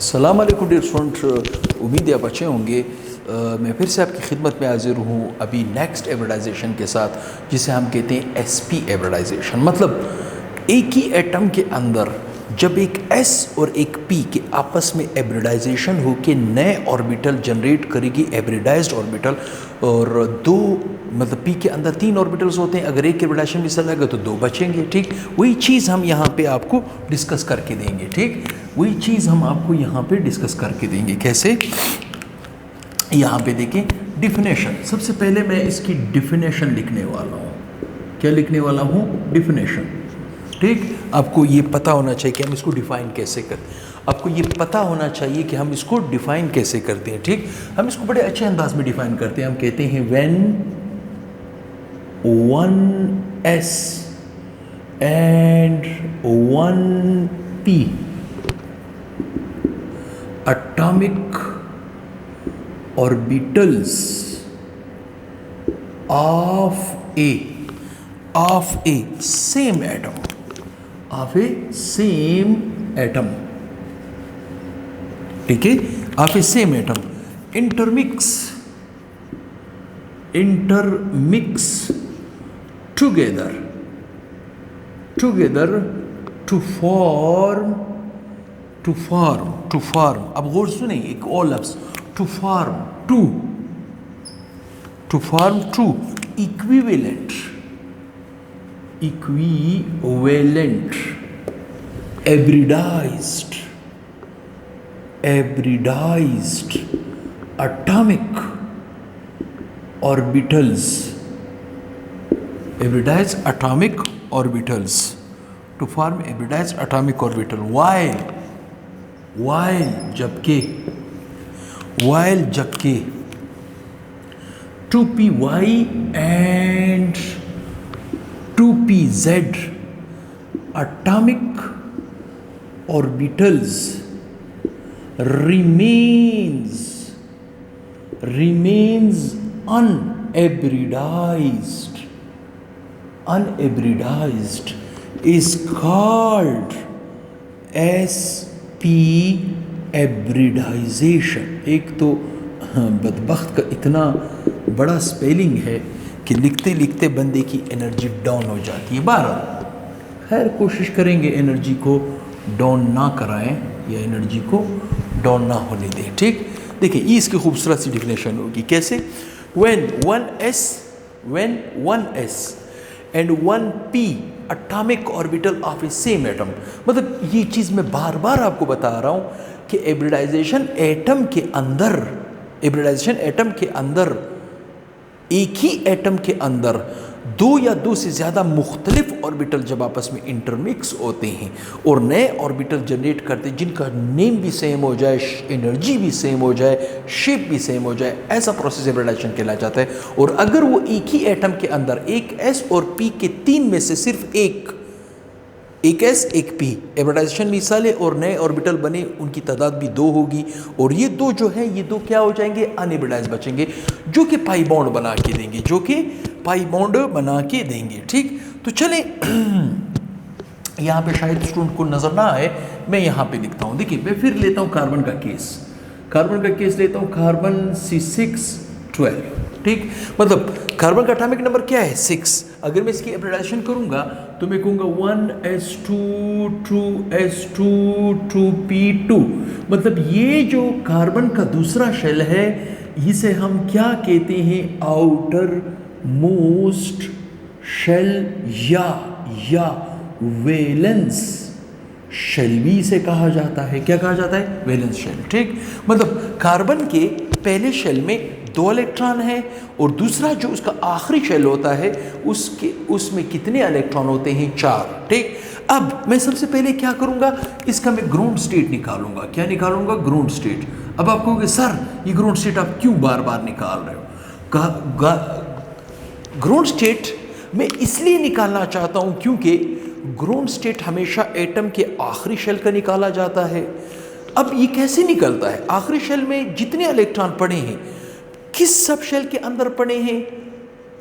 अस्सलाम वालेकुम dear student, उम्मीद है आप अच्छे होंगे। मैं फिर से आपकी खिदमत में हाजिर हूँ अभी नेक्स्ट एब्रिडाइजेशन के साथ, जिसे हम कहते हैं एसपी एब्रिडाइजेशन। मतलब एक ही एटम के अंदर जब एक एस और एक पी के आपस में एब्रिडाइजेशन हो के नए ऑर्बिटल जनरेट करेगी, एब्रिडाइज्ड ऑर्बिटल। और दो मतलब पी के अंदर 3 ऑर्बिटल्स होते हैं, अगर एक एब्रिडाइजेशन मिस लगेगा तो 2 बचेंगे। ठीक, वही चीज़ हम यहाँ पे आपको डिस्कस करके देंगे। ठीक, वही चीज़ हम आपको यहाँ पे डिस्कस करके देंगे। कैसे? यहाँ पे देखें डिफिनेशन। सबसे पहले मैं इसकी डिफिनेशन लिखने वाला हूँ। क्या लिखने वाला हूँ? डिफिनेशन। ठीक, आपको ये पता होना चाहिए कि हम इसको डिफ़ाइन कैसे करते हैं। आपको ये पता होना चाहिए कि हम इसको डिफ़ाइन कैसे करते हैं। ठीक, हम इसको बड़े अच्छे अंदाज में डिफ़ाइन करते हैं। हम कहते हैं when 1s and 1p atomic orbitals of a same atom, of a same atom, ठीक है, of a same atom intermix together to form अब गौर सुने एक और लफ्ज़, to form two equivalent hybridized atomic orbitals, to form hybridized atomic orbital while जबकि 2py and 2pz atomic orbitals remains unhybridized is called sp hybridization। एक तो बदबख्त का इतना बड़ा स्पेलिंग है कि लिखते लिखते बंदे की एनर्जी डाउन हो जाती है। बहरहाल खैर कोशिश करेंगे एनर्जी को डाउन ना कराएं या एनर्जी को डाउन ना होने दें। ठीक, देखिए ये इसकी खूबसूरत सी डिफिनेशन होगी। कैसे? when 1s and 1p atomic orbital of a same atom। मतलब ये चीज़ मैं बार बार आपको बता रहा हूँ कि एब्रिडाइजेशन एटम के अंदर एक ही एटम के अंदर 2 या 2 से ज़्यादा मुख्तलिफ ऑर्बिटल जब आपस में इंटरमिक्स होते हैं और नए ऑर्बिटल जनरेट करते हैं, जिनका नेम भी सेम हो जाए, एनर्जी भी सेम हो जाए, शेप भी सेम हो जाए, ऐसा प्रोसेस एब्रिडाइजेशन कहला जाता है। और अगर वो एक ही एटम के अंदर एक एस और पी के 3 में से सिर्फ एक एस एक पी एब्रिडाइजेशन मिसाल है और नए ऑर्बिटल बने, उनकी तादाद भी 2 होगी। और ये 2 जो है ये 2 क्या हो जाएंगे? अनएब्रिडाइज बचेंगे, जो कि पाई बॉन्ड बना के देंगे। ठीक, तो चलें यहाँ पे शायद स्टूडेंट को नज़र ना आए, मैं यहाँ पे लिखता हूँ। देखिए मैं फिर लेता हूँ कार्बन का केस लेता हूँ, कार्बन C612। ठीक, मतलब कार्बन का एटॉमिक नंबर क्या है? 6। अगर मैं इसकी एब्रिडाइजेशन करूँगा तो मैं कहूँगा 1s2 2s2 2p2। मतलब ये जो कार्बन का दूसरा शेल है इसे हम क्या कहते हैं? आउटर मोस्ट शेल या वैलेंस शेल भी इसे कहा जाता है। क्या कहा जाता है? Valence shell. ठीक, मतलब कार्बन के पहले शेल में 2 इलेक्ट्रॉन है और दूसरा जो उसका आखिरी शेल होता है उसमें कितने इलेक्ट्रॉन होते हैं? 4। ठीक, अब मैं सबसे पहले क्या करूंगा? इसका मैं ग्राउंड स्टेट निकालूंगा। क्या निकालूंगा? Ground state. अब आप कहोगे सर ये ग्राउंड स्टेट आप क्यों बार बार निकाल रहे हो? ग्राउंड स्टेट मैं इसलिए निकालना चाहता हूं क्योंकि ग्राउंड स्टेट हमेशा एटम के आखिरी शेल का निकाला जाता है। अब ये कैसे निकलता है? आखिरी शेल में जितने इलेक्ट्रॉन पड़े हैं किस सब शेल के अंदर पड़े हैं,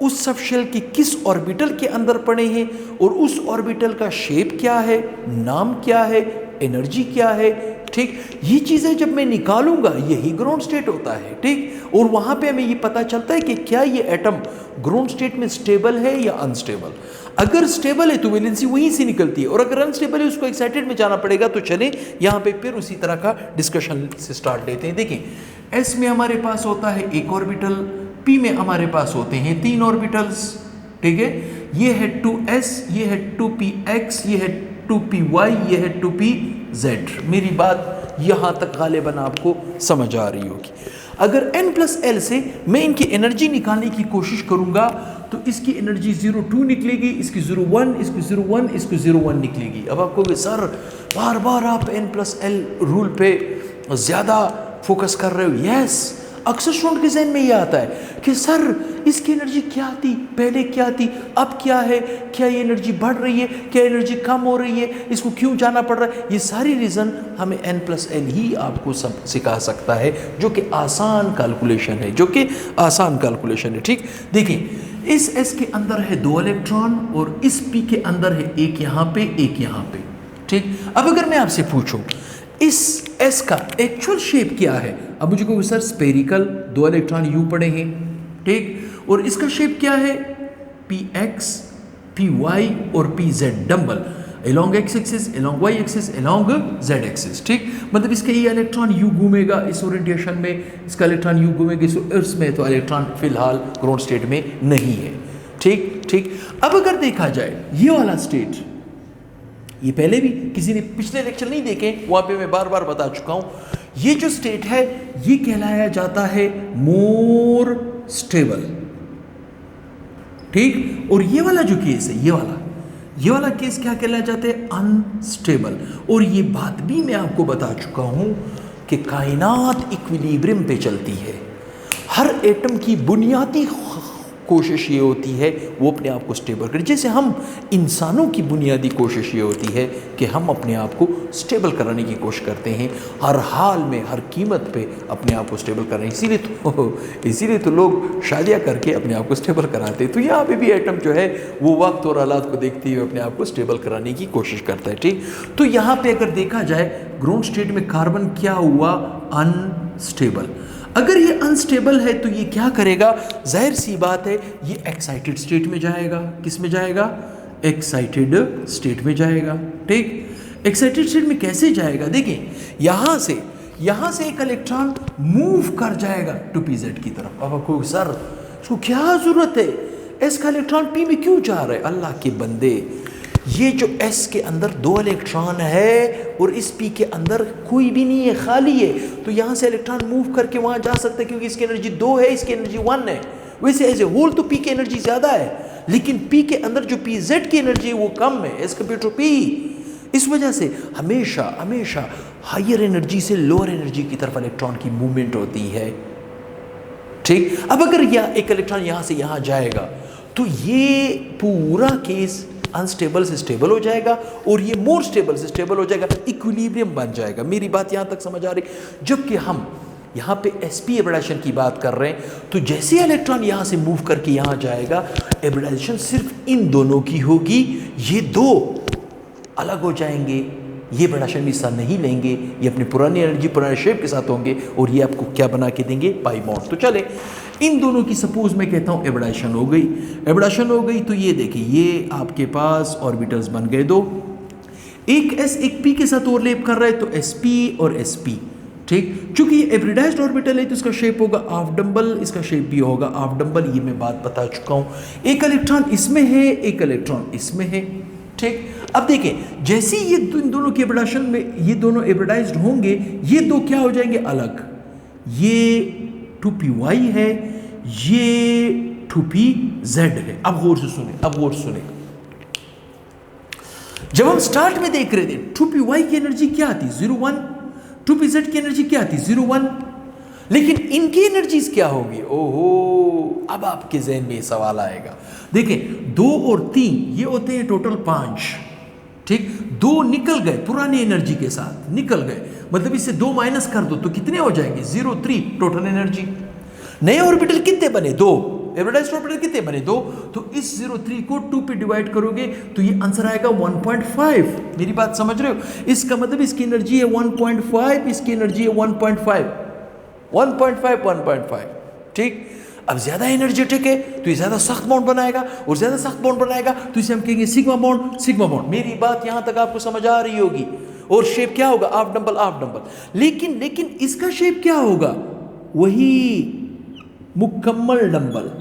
उस सब शेल के किस ऑर्बिटल के अंदर पड़े हैं और उस ऑर्बिटल का शेप क्या है, नाम क्या है, एनर्जी क्या है। ठीक, ये चीज़ें जब मैं निकालूंगा यही ग्राउंड स्टेट होता है। ठीक, और वहाँ पे हमें ये पता चलता है कि क्या ये एटम ग्राउंड स्टेट में स्टेबल है या अनस्टेबल। अगर स्टेबल है तो वैलेंसी वहीं से निकलती है, और अगर अनस्टेबल है उसको एक्साइटेड में जाना पड़ेगा। तो चलें यहाँ पे फिर उसी तरह का डिस्कशन से स्टार्ट लेते हैं। देखिए, एस में हमारे पास होता है एक ऑर्बिटल, पी में हमारे पास होते हैं 3 ऑर्बिटल्स। ठीक है, ये है 2s, ये है 2px, ये है 2py, ये है 2pz। मेरी बात यहाँ तक गालिबन आपको समझ आ रही होगी। अगर n+l से मैं इनकी एनर्जी निकालने की कोशिश करूँगा तो इसकी एनर्जी 0.2 निकलेगी, इसकी 0.1, इसकी 0.1, इसकी 0.1 निकलेगी। अब आप कहोगे सर बार बार आप n+l रूल पे ज़्यादा फोकस कर रहे हो। यस, अक्सर स्टूडेंट के जहन में ये आता है कि सर इसकी एनर्जी क्या थी, पहले क्या थी, अब क्या है, क्या ये एनर्जी बढ़ रही है, क्या एनर्जी कम हो रही है, इसको क्यों जाना पड़ रहा है। ये सारी रीज़न हमें n+l ही आपको सिखा सकता है, जो कि आसान कैलकुलेशन है, जो कि आसान कैलकुलेशन है। ठीक, देखिए इस s के अंदर है 2 इलेक्ट्रॉन और इस p के अंदर है एक यहाँ पे, एक यहाँ पे। ठीक, अब अगर मैं आपसे पूछूं इस s का एक्चुअल शेप क्या है, अब मुझे कहोगे सर स्पेरिकल, 2 इलेक्ट्रॉन यू पड़े हैं। ठीक, और इसका शेप क्या है, px, py और pz dumbbell, along x axis, along y axis, along z axis. ठीक, मतलब इसका ये इलेक्ट्रॉन यू घूमेगा इस ओरिएंटेशन में, इसका इलेक्ट्रॉन यू घूमेगा इस में, तो इलेक्ट्रॉन फिलहाल ग्राउंड स्टेट में नहीं है। ठीक ठीक, अब अगर देखा जाए ये वाला स्टेट, ये पहले भी किसी ने पिछले लेक्चर नहीं देखे, वहाँ पे मैं बार बार बता चुका हूँ, ये जो स्टेट है ये कहलाया जाता है मोर स्टेबल। ठीक, और ये वाला जो केस है, ये वाला केस क्या कहलाया जाता है, अनस्टेबल। और ये बात भी मैं आपको बता चुका हूँ कि कायनात इक्विलिब्रियम पे चलती है। हर एटम की बुनियादी कोशिश ये होती है वो अपने आप को स्टेबल करे, जैसे हम इंसानों की बुनियादी कोशिश ये होती है कि हम अपने आप को स्टेबल कराने की कोशिश करते हैं, हर हाल में हर कीमत पे अपने आप को स्टेबल करना। इसीलिए तो लोग शादियाँ करके अपने आप को स्टेबल कराते हैं। तो यहाँ पे भी एटम जो है वो वक्त और हालात को देखते हुए अपने आप को स्टेबल कराने की कोशिश करता है। ठीक, तो यहाँ पे अगर देखा जाए ग्राउंड स्टेट में कार्बन क्या हुआ, अनस्टेबल। अगर ये अनस्टेबल है तो ये क्या करेगा, जाहिर सी बात है ये एक्साइटेड स्टेट में जाएगा। किस में जाएगा, एक्साइटेड स्टेट में जाएगा। ठीक, एक्साइटेड स्टेट में कैसे जाएगा, देखिए यहाँ से एक इलेक्ट्रॉन मूव कर जाएगा 2pz की तरफ। अब आपको सर इसको क्या जरूरत है, s का इलेक्ट्रॉन p में क्यों जा रहा है। अल्लाह के बंदे, ये जो s के अंदर 2 इलेक्ट्रॉन है और इस p के अंदर कोई भी नहीं है, खाली है, तो यहाँ से इलेक्ट्रॉन मूव करके वहाँ जा सकता है क्योंकि इसकी एनर्जी 2 है, इसकी एनर्जी 1 है। वैसे एज ए होल तो p की एनर्जी ज़्यादा है, लेकिन p के अंदर जो pz की एनर्जी है वो कम है एज कम्पेयर टू p। इस वजह से हमेशा हायर एनर्जी से लोअर एनर्जी की तरफ इलेक्ट्रॉन की मूवमेंट होती है। ठीक, अब अगर एक इलेक्ट्रॉन यहाँ से यहाँ जाएगा तो ये पूरा केस अनस्टेबल से स्टेबल हो जाएगा और ये मोर स्टेबल से स्टेबल हो जाएगा, इक्विलिब्रियम बन जाएगा। मेरी बात यहाँ तक समझ आ रही। जबकि हम यहाँ पे sp एब्रेडेशन की बात कर रहे हैं, तो जैसे इलेक्ट्रॉन यहाँ से मूव करके यहाँ जाएगा, एब्रेडेशन सिर्फ इन दोनों की होगी, ये 2 अलग हो जाएंगे, ये एब्रेडेशन भी हिस्सा नहीं लेंगे, ये अपनी पुरानी एनर्जी पुराने शेप के साथ होंगे और ये आपको क्या बना के देंगे, पाई बॉन्ड। तो चले इन दोनों की सपोज मैं कहता हूँ एब्रेडेशन हो गई, तो ये देखिए ये आपके पास ऑर्बिटल्स बन गए 2, एक s एक p के साथ ओवरलैप कर रहा है तो sp और sp। ठीक, चूंकि ये एब्रिडाइज्ड ऑर्बिटल है तो इसका शेप होगा हाफ डंबल, इसका शेप भी होगा हाफ डंबल, ये मैं बात बता चुका हूँ। एक इलेक्ट्रॉन इसमें है, एक इलेक्ट्रॉन इसमें है। ठीक, अब देखें जैसे ये इन दोनों के एब्रेडेशन में ये दोनों एब्रिडाइज्ड होंगे, ये 2 क्या हो जाएंगे अलग, ये 2py है, ये 2pz है। अब गौर से सुने, जब हम स्टार्ट में देख रहे थे 2py की एनर्जी क्या थी, 0.1, 2pz की एनर्जी क्या थी, 0.1, लेकिन इनकी एनर्जीज क्या होगी। ओहो, अब आपके जहन में सवाल आएगा। देखें 2 और 3 ये होते हैं टोटल 5। ठीक, 2 निकल गए पुरानी एनर्जी के साथ, निकल गए, मतलब इससे 2 माइनस कर दो तो कितने हो जाएंगे, 0.3 टोटल एनर्जी। नए ऑर्बिटल कितने बने, 2, एब्रिडाइज्ड ऑर्बिटल कितने बने? 2। तो इस 03 को 2 पे डिवाइड करोगे तो ये आंसर आएगा 1.5। मेरी बात समझ रहे हो? इसका मतलब इसकी एनर्जी है 1.5, इसकी एनर्जी है 1.5, ठीक। अब ज्यादा एनर्जेटिक है तो ये ज्यादा सख्त बॉन्ड बनाएगा, और ज्यादा सख्त बॉन्ड बनाएगा तो इसे हम कहेंगे सिग्मा बॉन्ड। मेरी बात यहां तक आपको समझ आ रही होगी। और शेप क्या होगा? Half dumbbell. लेकिन इसका शेप क्या होगा? वही मुकम्मल डंबल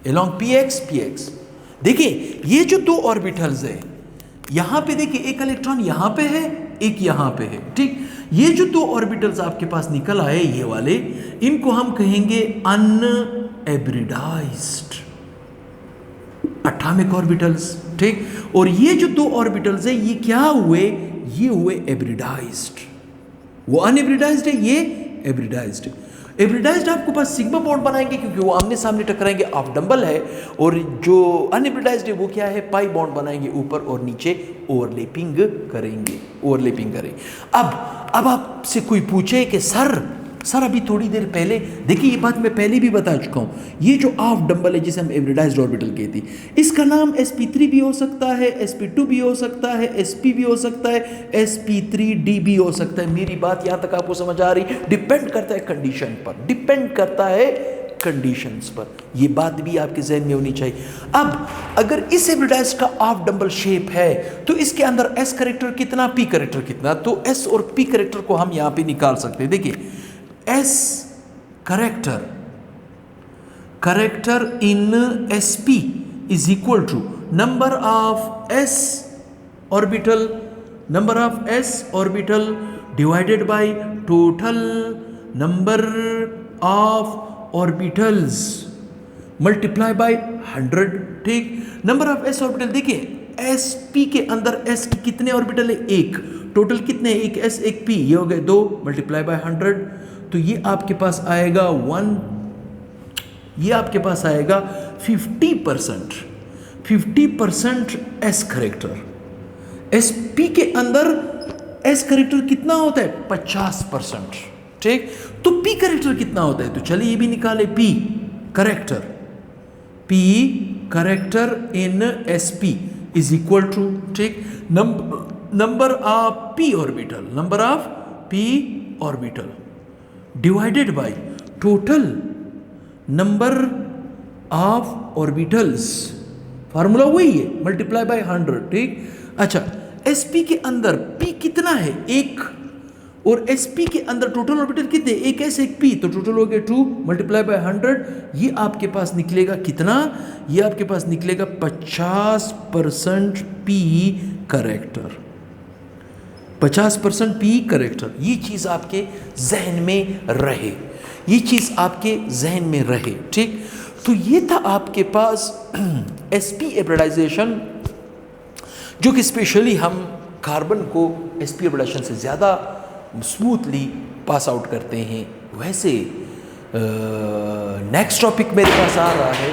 along px। देखिए ये जो 2 ऑर्बिटल्स है, यहां पे देखिए एक इलेक्ट्रॉन यहां पे है, एक यहां पे है, ठीक। ये जो 2 ऑर्बिटल्स आपके पास निकल आए ये वाले, इनको हम कहेंगे अनएब्रिडाइज्ड एटॉमिक ऑर्बिटल्स, ठीक। और ये जो 2 ऑर्बिटल्स है ये क्या हुए? ये हुए एब्रिडाइज्ड। वो अनएब्रिडाइज्ड है, ये एब्रिडाइज्ड। एब्रिडाइज्ड आपके पास सिग्मा बॉन्ड बनाएंगे क्योंकि वो आमने सामने टकराएंगे, ऑफ डंबल है। और जो अनएब्रिडाइज्ड है वो क्या है? पाई बॉन्ड बनाएंगे, ऊपर और नीचे ओवरलैपिंग करेंगे। अब आपसे कोई पूछे कि सर अभी थोड़ी देर पहले, देखिए ये बात मैं पहले भी बता चुका हूं, ये जो ऑफ डंबल है जिसे हम एब्रिडाइज्ड ऑर्बिटल कहते हैं, इसका नाम sp3 भी हो सकता है, sp2 भी हो सकता है, sp भी हो सकता है, sp3d भी हो सकता है। मेरी बात यहां तक आपको समझ आ रही? डिपेंड करता है कंडीशन पर, डिपेंड करता है कंडीशंस पर। ये बात भी आपके जहन में होनी चाहिए। अब अगर इस एब्रिडाइज्ड का ऑफ डंबल शेप है तो इसके अंदर s करेक्टर कितना, p करेक्टर कितना? तो s और p करेक्टर को हम यहां पे निकाल सकते हैं। देखिए S character in sp is equal to number of s orbital divided by total number of orbitals multiply by 100, ठीक। नंबर ऑफ s ऑर्बिटल, देखिए sp के अंदर s के कितने ऑर्बिटल है? 1। टोटल कितने? एक s एक p, ये हो गए 2 मल्टीप्लाई बाय 100। तो ये आपके पास आएगा 50% एस करेक्टर। sp के अंदर एस करेक्टर कितना होता है? 50%, ठीक। तो p करेक्टर कितना होता है? तो चलिए ये भी निकाले, p character in sp is equal to, ठीक, number of p orbital divided by total number of orbitals, formula वही है, मल्टीप्लाई बाय 100, ठीक। अच्छा, sp के अंदर p कितना है? 1, और sp के अंदर टोटल ऑर्बिटल कितने? एक s एक p, तो टोटल हो गया 2 मल्टीप्लाई बाय 100। ये आपके पास निकलेगा कितना? ये आपके पास निकलेगा 50% p करेक्टर, 50% p करेक्टर। ये चीज़ आपके जहन में रहे, ठीक। तो ये था आपके पास sp एब्रिडाइजेशन, जो कि स्पेशली हम कार्बन को sp एब्रिडाइजेशन से ज़्यादा स्मूथली पास आउट करते हैं। वैसे नेक्स्ट टॉपिक मेरे पास आ रहा है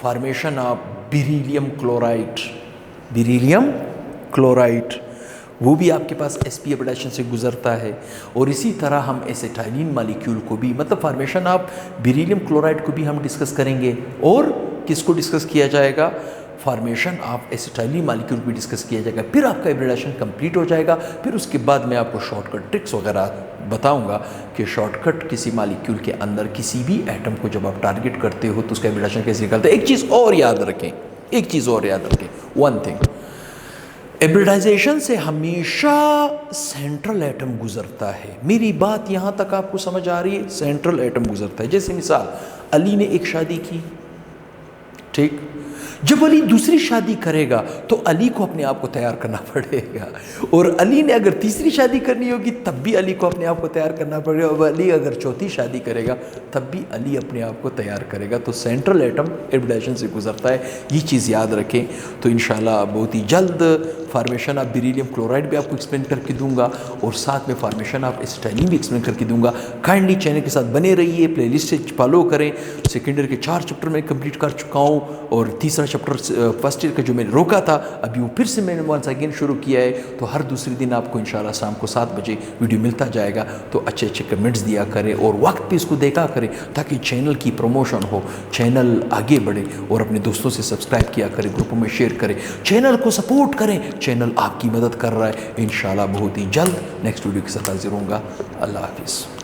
फॉर्मेशन ऑफ बेरिलियम क्लोराइड, वो भी आपके पास sp एब्रिडाइजेशन से गुजरता है। और इसी तरह हम एसिटाइलिन मॉलिक्यूल को भी, मतलब फॉर्मेशन ऑफ बेरिलियम क्लोराइड को भी हम डिस्कस करेंगे। और किसको डिस्कस किया जाएगा? फॉर्मेशन ऑफ एसिटाइलिन मॉलिक्यूल भी डिस्कस किया जाएगा। फिर आपका एब्रिडाइजेशन कंप्लीट हो जाएगा। फिर उसके बाद मैं आपको शॉर्टकट ट्रिक्स वगैरह बताऊंगा कि शॉर्टकट किसी मॉलिक्यूल के अंदर किसी भी एटम को जब आप टारगेट करते हो तो उसका एब्रिडाइजेशन कैसे निकलता है। एक चीज़ और याद रखें, वन थिंग, एब्रिडाइजेशन से हमेशा सेंट्रल एटम गुजरता है। मेरी बात यहाँ तक आपको समझ आ रही है? सेंट्रल एटम गुजरता है। जैसे मिसाल, अली ने एक शादी की, ठीक। जब अली दूसरी शादी करेगा तो अली को अपने आप को तैयार करना पड़ेगा, और अली ने अगर तीसरी शादी करनी होगी तब भी अली को अपने आप को तैयार करना पड़ेगा, और अली अगर चौथी शादी करेगा तब भी अली अपने आप को तैयार करेगा। तो सेंट्रल एटम एब्रिडाइजेशन से गुजरता है, ये चीज़ याद रखें। तो इंशाल्लाह बहुत ही जल्द फार्मेशन ऑफ बेरिलियम क्लोराइड भी आपको एक्सप्लेन करके दूंगा और साथ में फार्मेशन ऑफ एसिटाइलिन भी एक्सप्लेन करके दूंगा। काइंडली चैनल के साथ बने रहिए, प्लेलिस्ट से फॉलो करें। सेकेंड ईयर के 4 चैप्टर मैं कंप्लीट कर चुका हूँ और तीसरा चैप्टर फर्स्ट ईयर का जो मैंने रोका था अभी वो फिर से मैंने वंस अगेन शुरू किया है। तो हर दूसरे दिन आपको इंशाल्लाह शाम को 7 बजे वीडियो मिलता जाएगा। तो अच्छे अच्छे कमेंट्स दिया करें और वक्त पे इसको देखा करें ताकि चैनल की प्रमोशन हो, चैनल आगे बढ़े। और अपने दोस्तों से सब्सक्राइब किया करें, ग्रुपों में शेयर करें, चैनल को सपोर्ट करें। चैनल आपकी मदद कर रहा है। इंशाल्लाह बहुत ही जल्द नेक्स्ट वीडियो के साथ हाजिर होऊंगा। अल्लाह हाफिज़।